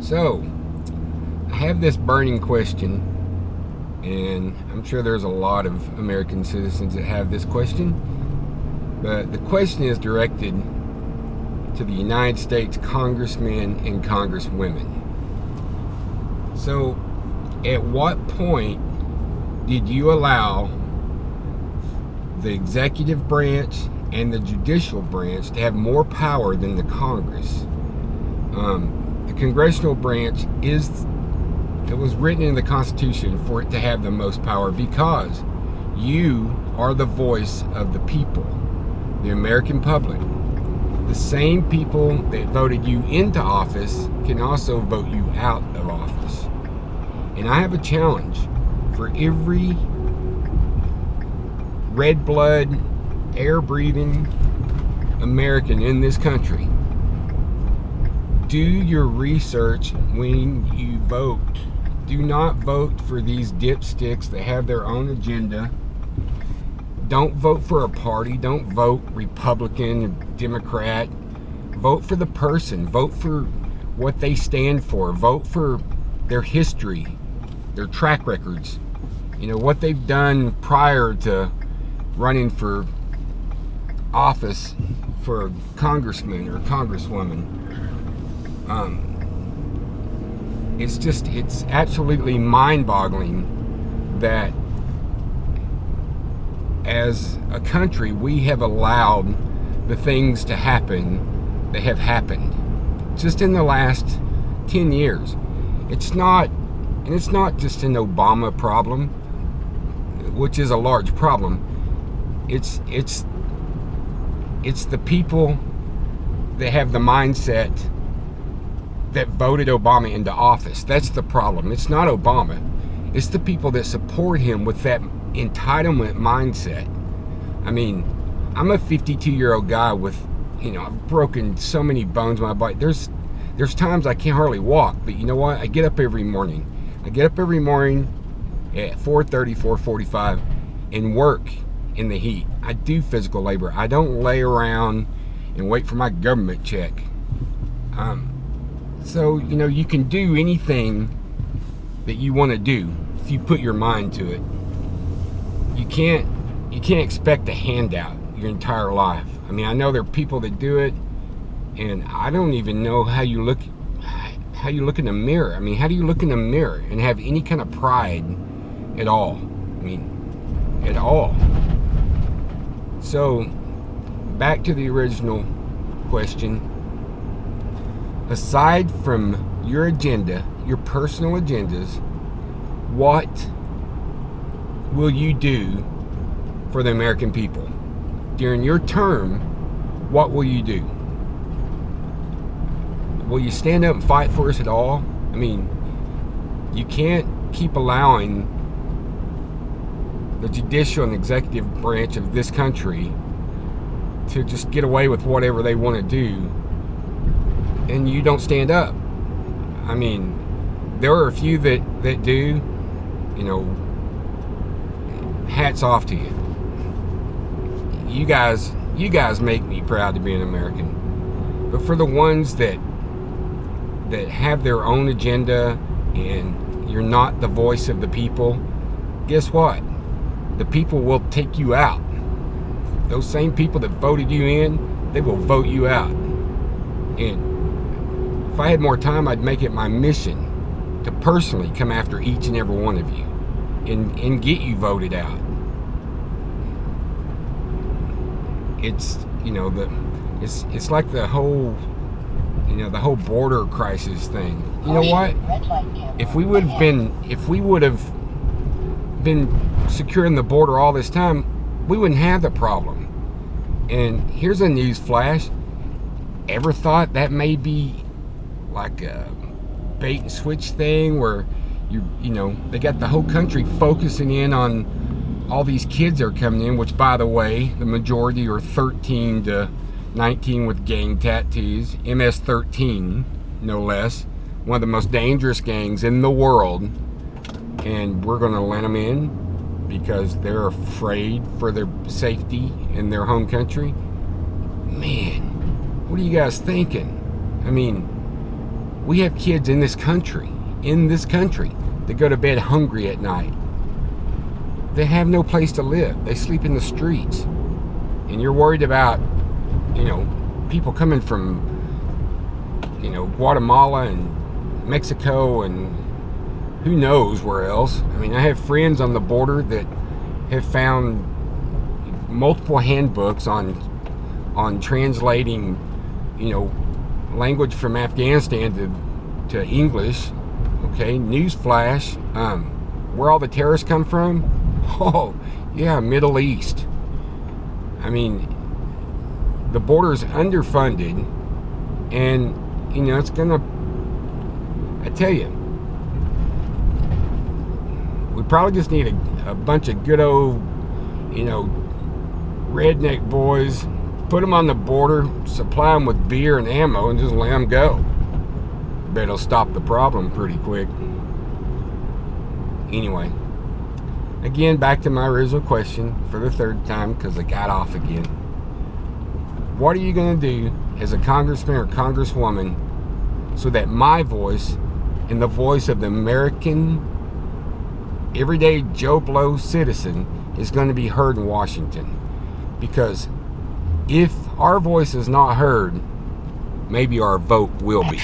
So, I have this burning question, and I'm sure there's a lot of American citizens that have this question, but the question is directed to the United States congressmen and congresswomen. So, at what point did you allow the executive branch and the judicial branch to have more power than the Congress? The congressional branch it was written in the Constitution for it to have the most power because you are the voice of the people, the American public. The same people that voted you into office can also vote you out of office. And I have a challenge for every red blood, air breathing American in this country. Do your research when you vote. Do not vote for these dipsticks that have their own agenda. Don't vote for a party. Don't vote Republican or Democrat. Vote for the person. Vote for what they stand for. Vote for their history, their track records. You know, what they've done prior to running for office for congressman or congresswoman. It's absolutely mind-boggling that as a country we have allowed the things to happen that have happened just in the last 10 years. It's not just an Obama problem, which is a large problem. It's the people that have the mindset that voted Obama into office. That's the problem. It's not Obama. It's the people that support him with that entitlement mindset. I mean, I'm a 52-year-old guy with, I've broken so many bones in my body. There's times I can't hardly walk, but you know what? I get up every morning. I get up every morning at 4:30, 4:45 and work in the heat. I do physical labor. I don't lay around and wait for my government check. So, you can do anything that you want to do if you put your mind to it. You can't expect a handout your entire life. I mean, I know there are people that do it, and I don't even know how you look in the mirror. I mean, how do you look in the mirror and have any kind of pride at all? I mean, at all. So, back to the original question. Aside from your agenda, your personal agendas, what will you do for the American people? During your term, what will you do? Will you stand up and fight for us at all? I mean, you can't keep allowing the judicial and executive branch of this country to just get away with whatever they want to do, and you don't stand up. I mean, there are a few that do. Hats off to you. You guys make me proud to be an American. But for the ones that have their own agenda and you're not the voice of the people, guess what? The people will take you out. Those same people that voted you in, they will vote you out. And if I had more time, I'd make it my mission to personally come after each and every one of you and get you voted out. It's it's like the whole border crisis thing. You know what? If we would have been securing the border all this time, we wouldn't have the problem. And here's a news flash. Ever thought that may be like a bait and switch thing where they got the whole country focusing in on all these kids that are coming in, which, by the way, the majority are 13 to 19 with gang tattoos, MS-13 no less, one of the most dangerous gangs in the world, and we're going to let them in because they're afraid for their safety in their home country. Man, what are you guys thinking? I mean, We have kids in this country, that go to bed hungry at night. They have no place to live. They sleep in the streets. And you're worried about, people coming from, Guatemala and Mexico and who knows where else. I mean, I have friends on the border that have found multiple handbooks on translating, language from Afghanistan to English. Okay, newsflash. Where all the terrorists come from? Oh, yeah, Middle East. I mean, the border's underfunded, and it's gonna. I tell you, we probably just need a bunch of good old, redneck boys. Put them on the border, supply them with beer and ammo, and just let them go. Bet it'll stop the problem pretty quick. Anyway, again, back to my original question for the third time because I got off again. What are you going to do as a congressman or congresswoman so that my voice and the voice of the American everyday Joe Blow citizen is going to be heard in Washington? Because if our voice is not heard, maybe our vote will be.